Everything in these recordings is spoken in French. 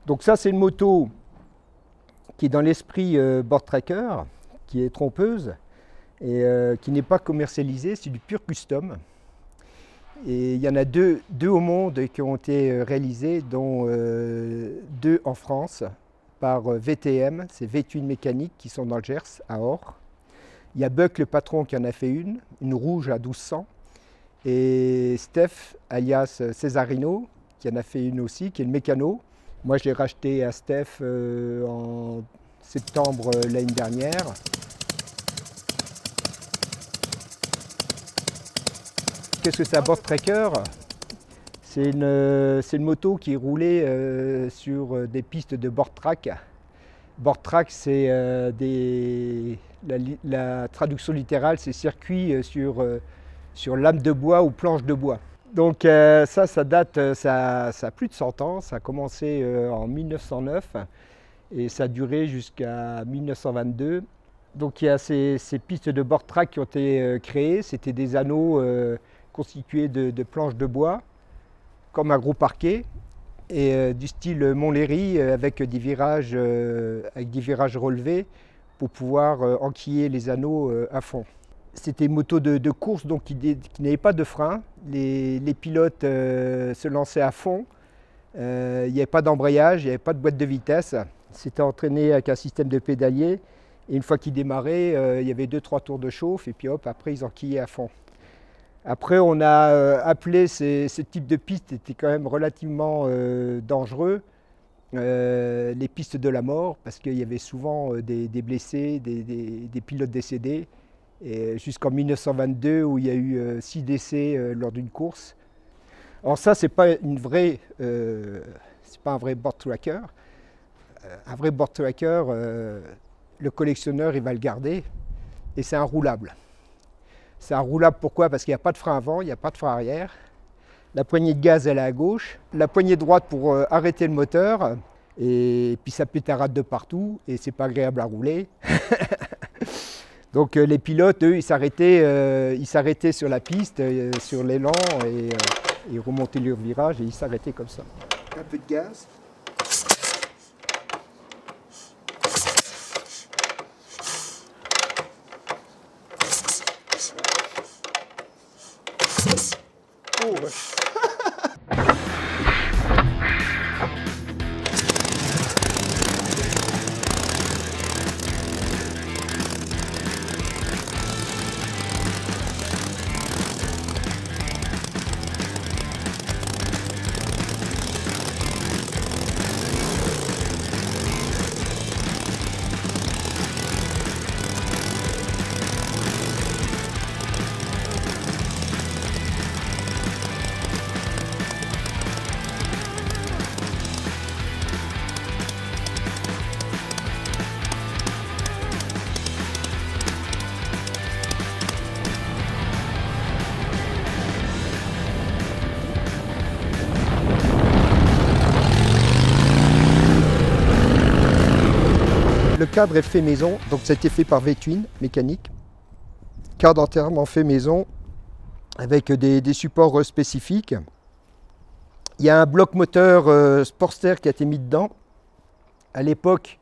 Donc ça, c'est une moto qui est dans l'esprit Board Tracker, qui est trompeuse et qui n'est pas commercialisée, c'est du pur custom. Et il y en a deux au monde qui ont été réalisés, dont deux en France par VTM, c'est Vétuine Mécanique, qui sont dans le Gers, à Or. Il y a Buck, le patron, qui en a fait une rouge à 1200. Et Steph, alias Cesarino, qui en a fait une aussi, qui est le mécano. Moi, je l'ai racheté à Steph en septembre l'année dernière. Qu'est-ce que c'est un Board Tracker? C'est une moto qui est roulée sur des pistes de board track. Board track, c'est la traduction littérale, c'est circuit sur lame de bois ou planche de bois. Donc ça date, ça a plus de 100 ans, ça a commencé en 1909 et ça a duré jusqu'à 1922. Donc il y a ces pistes de board track qui ont été créées, c'était des anneaux constitués de planches de bois, comme un gros parquet, et du style Montlhéry avec des virages relevés pour pouvoir enquiller les anneaux à fond. C'était une moto de course donc qui n'avait pas de frein. Les pilotes se lançaient à fond. Il n'y avait pas d'embrayage, il n'y avait pas de boîte de vitesse. C'était entraîné avec un système de pédalier. Et une fois qu'ils démarraient, il y avait 2-3 tours de chauffe et puis hop, après ils enquillaient à fond. Après, on a appelé ce type de piste était quand même relativement dangereux. Les pistes de la mort, parce qu'il y avait souvent des blessés, des pilotes décédés. Jusqu'en 1922 où il y a eu 6 décès lors d'une course. Alors ça, c'est pas un vrai board tracker. Un vrai board tracker, le collectionneur, il va le garder et c'est un roulable. C'est un roulable pourquoi? Parce qu'il n'y a pas de frein avant, il n'y a pas de frein arrière. La poignée de gaz, elle est à gauche. La poignée droite pour arrêter le moteur. Et puis ça pétarade de partout et c'est pas agréable à rouler. Donc les pilotes, eux, ils s'arrêtaient sur la piste, sur l'élan, et ils remontaient leur virage et ils s'arrêtaient comme ça. Un peu de gaz. Oh, ouais. Le cadre est fait maison, donc ça a été fait par Vétuine Mécanique. Cadre entièrement fait maison avec des supports spécifiques. Il y a un bloc moteur Sportster qui a été mis dedans. À l'époque,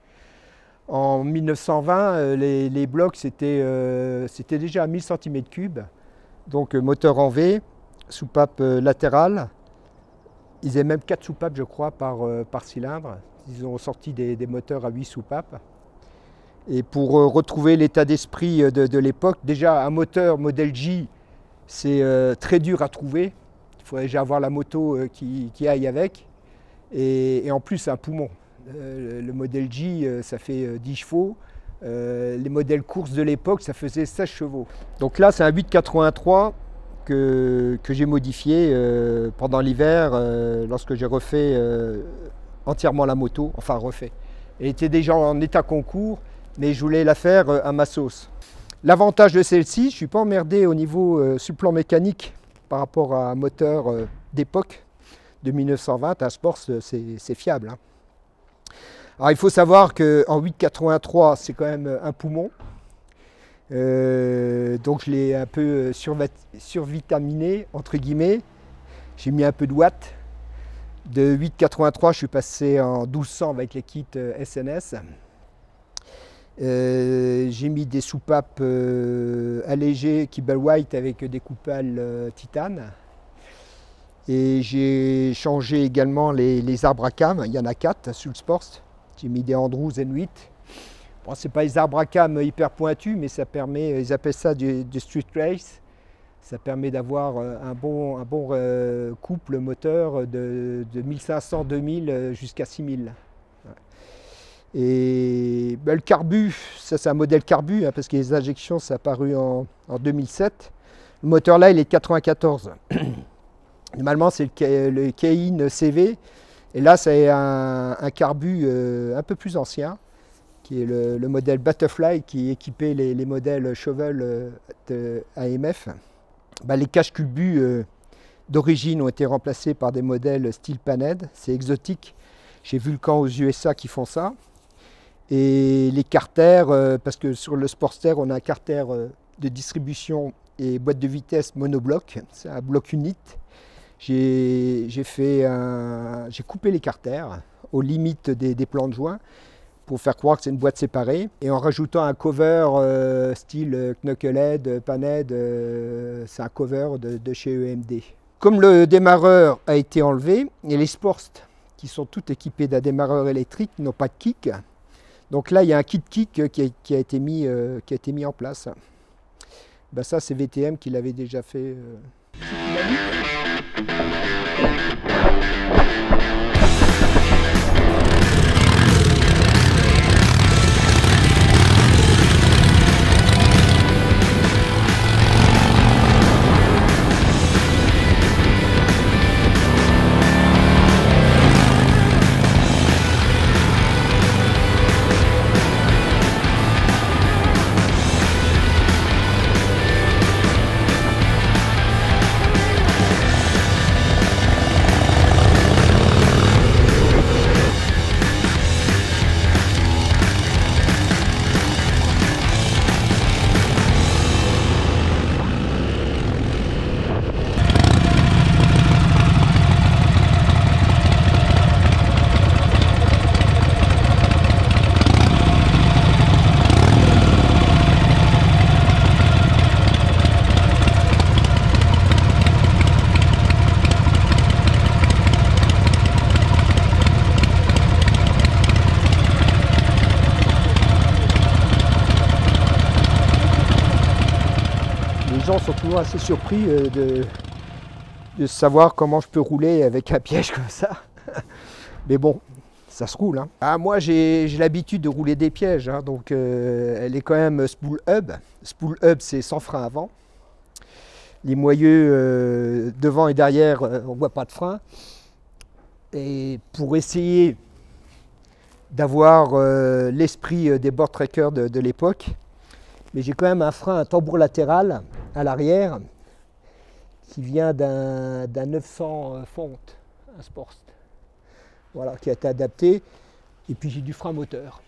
en 1920, les blocs c'était déjà à 1000 cm3, donc moteur en V, soupape latérale. Ils avaient même 4 soupapes, je crois, par cylindre. Ils ont sorti des moteurs à 8 soupapes. Et pour retrouver l'état d'esprit de l'époque, déjà un moteur modèle J, c'est très dur à trouver. Il faut déjà avoir la moto qui aille avec. Et en plus, un poumon. Le modèle J, ça fait 10 chevaux. Les modèles courses de l'époque, ça faisait 16 chevaux. Donc là, c'est un 883 que j'ai modifié pendant l'hiver, lorsque j'ai refait entièrement la moto, enfin refait. Elle était déjà en état concours, mais je voulais la faire à ma sauce. L'avantage de celle-ci, je ne suis pas emmerdé au niveau supplant mécanique par rapport à un moteur d'époque de 1920. Un Sport, c'est fiable, hein. Alors il faut savoir qu'en 883, c'est quand même un poumon. Donc je l'ai un peu survitaminé, entre guillemets. J'ai mis un peu de watts. De 8,83, je suis passé en 1200 avec les kits SNS. J'ai mis des soupapes allégées Kibble White avec des coupales titane. Et j'ai changé également les arbres à cam. Il y en a 4 sur le Sport. J'ai mis des Andrews N8. Bon, ce n'est pas les arbres à cam hyper pointus, mais ça permet, ils appellent ça du street race. Ça permet d'avoir un bon couple moteur de 1500-2000 jusqu'à 6000. Et ben, le carbu, ça c'est un modèle carbu, hein, parce que les injections, ça a apparu en 2007. Le moteur là, il est de 94. Normalement, c'est le Kein CV. Et là, c'est un carbu un peu plus ancien, qui est le modèle Butterfly, qui équipait les modèles Chevelle de AMF. Ben, les caches culbus d'origine ont été remplacés par des modèles style Panhead. C'est exotique. J'ai Vulcan aux USA qui font ça. Et les carters, parce que sur le Sportster, on a un carter de distribution et boîte de vitesse monobloc. C'est un bloc unit. J'ai coupé les carters aux limites des plans de joint pour faire croire que c'est une boîte séparée. Et en rajoutant un cover style Knucklehead, Panhead, c'est un cover de chez EMD. Comme le démarreur a été enlevé, et les Sports qui sont tous équipés d'un démarreur électrique n'ont pas de kick. Donc là, il y a un kit kick qui a été mis en place. Ben ça, c'est VTM qui l'avait déjà fait. Les gens sont toujours assez surpris de savoir comment je peux rouler avec un piège comme ça. Mais bon, ça se roule. Hein. Ah, moi, j'ai l'habitude de rouler des pièges, hein, donc elle est quand même spool hub. Spool hub, c'est sans frein avant. Les moyeux devant et derrière, on ne voit pas de frein. Et pour essayer d'avoir l'esprit des board trackers de l'époque, mais j'ai quand même un frein, un tambour latéral à l'arrière qui vient d'un 900 fonte, un Sport. Voilà, qui a été adapté. Et puis j'ai du frein moteur.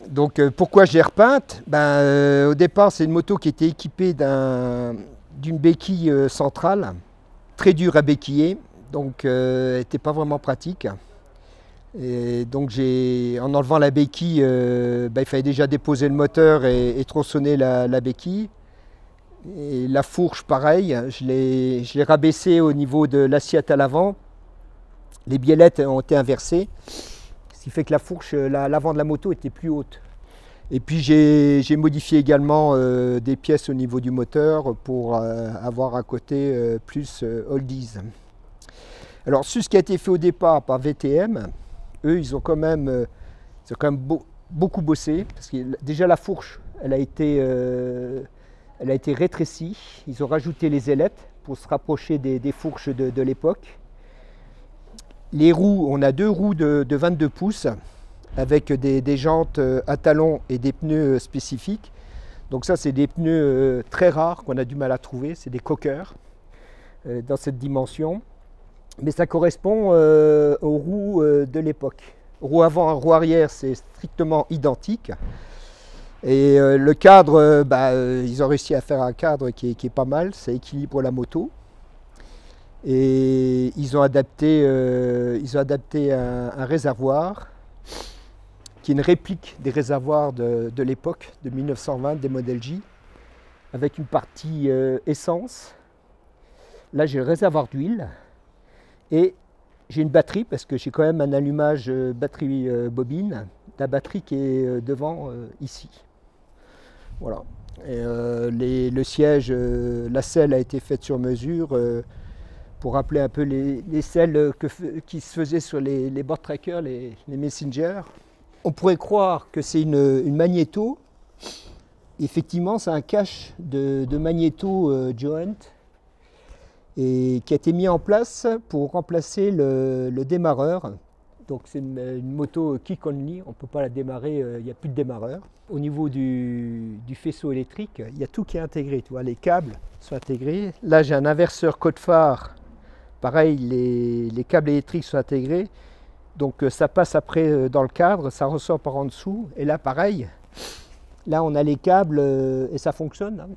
Donc pourquoi je l'ai repeinte? Au départ, c'est une moto qui était équipée d'une béquille centrale, très dure à béquiller, donc elle n'était pas vraiment pratique. Et donc en enlevant la béquille, il fallait déjà déposer le moteur et tronçonner la béquille. Et la fourche, pareil, je l'ai rabaissée au niveau de l'assiette à l'avant. Les biellettes ont été inversées, ce qui fait que la fourche, l'avant de la moto était plus haute. Et puis j'ai modifié également des pièces au niveau du moteur pour avoir un côté plus oldies. Alors sur ce qui a été fait au départ par VTM, eux ils ont quand même, beaucoup bossé, parce que déjà la fourche, elle a été rétrécie. Ils ont rajouté les ailettes pour se rapprocher des fourches de l'époque. Les roues, on a 2 roues de 22 pouces avec des jantes à talons et des pneus spécifiques. Donc ça, c'est des pneus très rares qu'on a du mal à trouver. C'est des coqueurs dans cette dimension. Mais ça correspond aux roues de l'époque. Roue avant, roue arrière, c'est strictement identique. Et le cadre, ils ont réussi à faire un cadre qui est pas mal. Ça équilibre la moto. Et ils ont adapté un réservoir qui est une réplique des réservoirs de l'époque, de 1920, des modèles J, avec une partie essence. Là, j'ai le réservoir d'huile et j'ai une batterie, parce que j'ai quand même un allumage batterie bobine, la batterie qui est devant ici. Voilà. Et, le siège, la selle a été faite sur mesure pour rappeler un peu les selles qui se faisaient sur les board trackers, les Messenger. On pourrait croire que c'est une magnéto. Effectivement, c'est un cache de magnéto joint et qui a été mis en place pour remplacer le démarreur. Donc c'est une moto kick only, on ne peut pas la démarrer, il n'y a plus de démarreur. Au niveau du faisceau électrique, il y a tout qui est intégré, tu vois, les câbles sont intégrés. Là j'ai un inverseur code phare, pareil, les câbles électriques sont intégrés. Donc ça passe après dans le cadre, ça ressort par en dessous. Et là pareil, là on a les câbles et ça fonctionne, hein.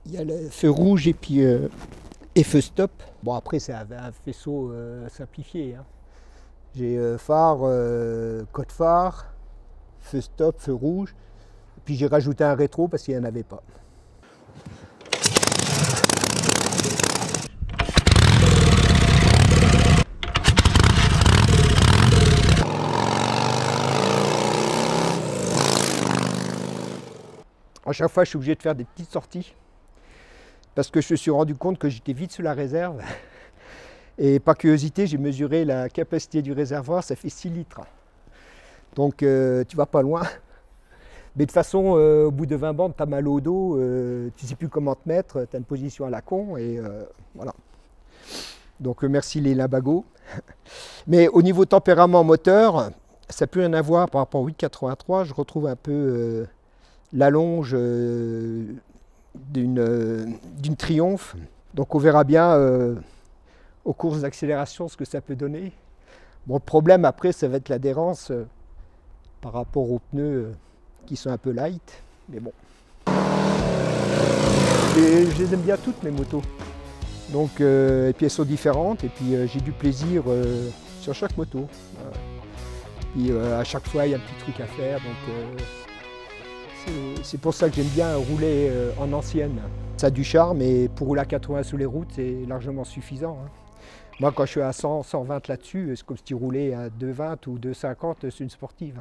Il y a le feu rouge et puis feu stop. Bon après c'est un faisceau simplifié, hein. J'ai phare, code phare, feu stop, feu rouge. Puis j'ai rajouté un rétro parce qu'il n'y en avait pas. À chaque fois, je suis obligé de faire des petites sorties parce que je me suis rendu compte que j'étais vite sous la réserve. Et par curiosité, j'ai mesuré la capacité du réservoir, ça fait 6 litres. Donc tu vas pas loin. Mais de toute façon, au bout de 20 bandes, tu as mal au dos, tu ne sais plus comment te mettre, tu as une position à la con et voilà. Donc merci les Limbago. Mais au niveau tempérament moteur, ça n'a plus rien à voir par rapport au 883. Je retrouve un peu l'allonge d'une Triumph. Donc on verra bien aux courses d'accélération ce que ça peut donner. Bon, le problème après, ça va être l'adhérence par rapport aux pneus qui sont un peu light. Mais bon. Et je les aime bien toutes mes motos. Donc, et puis elles sont différentes et puis j'ai du plaisir sur chaque moto. Puis à chaque fois, il y a un petit truc à faire. Donc, c'est pour ça que j'aime bien rouler en ancienne. Ça a du charme et pour rouler à 80 sous les routes, c'est largement suffisant, hein. Moi, quand je suis à 100, 120 là-dessus, c'est comme si tu roulais à 2,20 ou 2,50 sur une sportive.